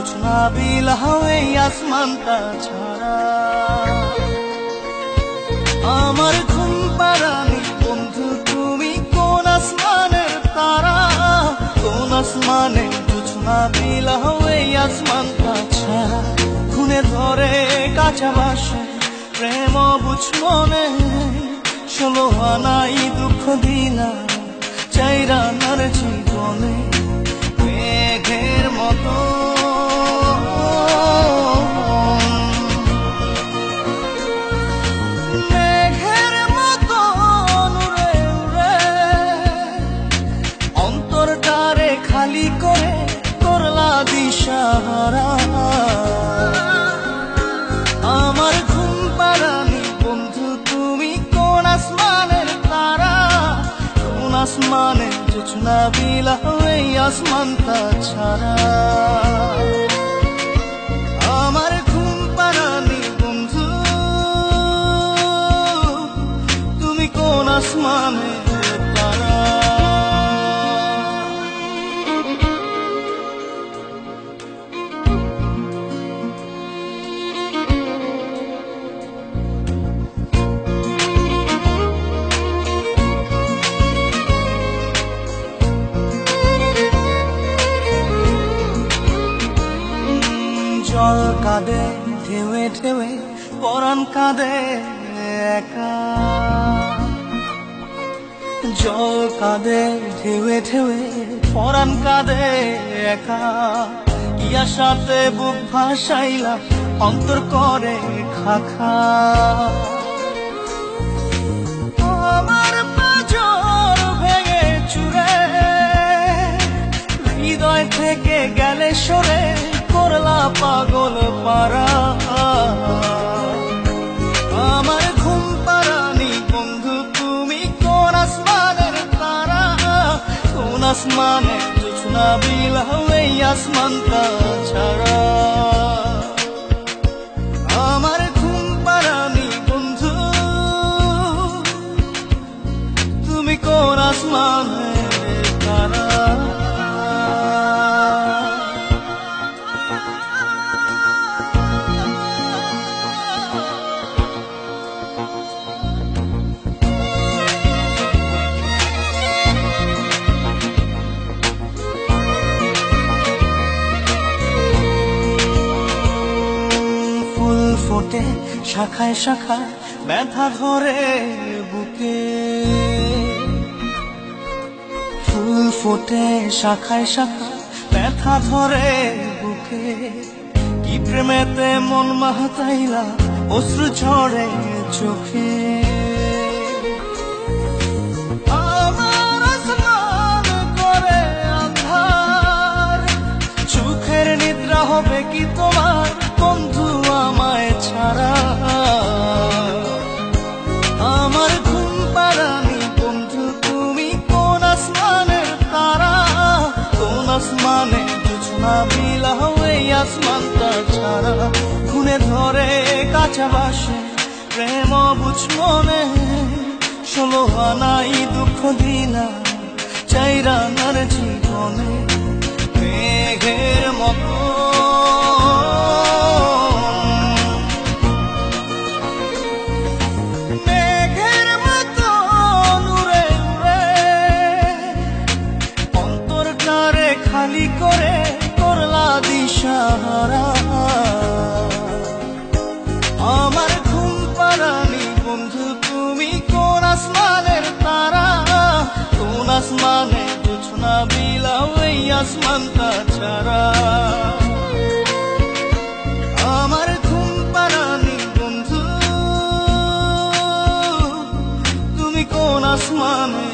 জোছনা বিলাও এই আসমানটা ছাড়া। আমার ঘুম পাড়ানি বন্ধু তুমি কোন আসমানের তারা, কোন আসমানে জোছনা বিলাও এই আসমানটা ছাড়া। খুনে ধরে কাঁচা বাসে প্রেম বুঝ মনে, 16 আনাই দুঃখ দিলা চাইরা নার জীবনে। মেঘের মতো মেঘের মতো উড়ে উড়ে অন্তরটারে খালি করে করলা দিশাহারা। আমার ঘুম পাড়ানি বন্ধু তুমি কোন আসমানের তারা, কোন আসমানে জোছনা বিলাও এই আসমানটা ছাড়া। আমার ঘুম পাড়ানি বন্ধু তুমি কোন আসমানের তারা। জল কাঁদে ঢেউে ঢেউে পরাণ কাঁদে একা, জল কাঁদে ঢেউে ঢেউে পরাণ কাঁদে একা। কি আশাতে বুক ভাসাইলা অন্তর করে খাখা। আমার পাঁজর ভেঙে চুরে হৃদয় থেকে গেলে সরে করলা পাগল পারা। আমার ঘুম পাড়ানি বন্ধু তুমি কোন আসমানের তারা, কোন আসমানে জোছনা বিলাও এই আসমানটা ছাড়া। আমার ঘুম পাড়ানি বন্ধু তুমি কোন আসমানের তারা। ফোটে শাখায় শাখায় ব্যথা ধরে বুকে, ফুল ফোটে শাখায় শাখায় ব্যথা ধরে বুকে। কি প্রেমেতে মন মাহাতাইলা অশ্রু ঝরে চোখে। আমার আসমান করে আন্ধার, চোখের নিদ্রা হবে কি তোমার বন্ধু আমায় ছাড়া। আমার ঘুম পাড়ানি বন্ধু তুমি কোন আসমানের তারা, কোন আসমানে জোছনা বিলাও এই আসমানটা ছাড়া। খুনে ধরে কাঁচা বাসে প্রেম বুঝ মনে, 16 আনাই দুঃখ দিলা চাইরা নার জীবনে। মেঘের মতো খালি করে করলা দিশাহারা। আমার ঘুম পাড়ানি বন্ধু তুমি কোন আসমানের তারা, কোন আসমানে জোছনা বিলাও এই আসমানটা ছাড়া। আমার ঘুম পাড়ানি বন্ধু তুমি কোন আসমানে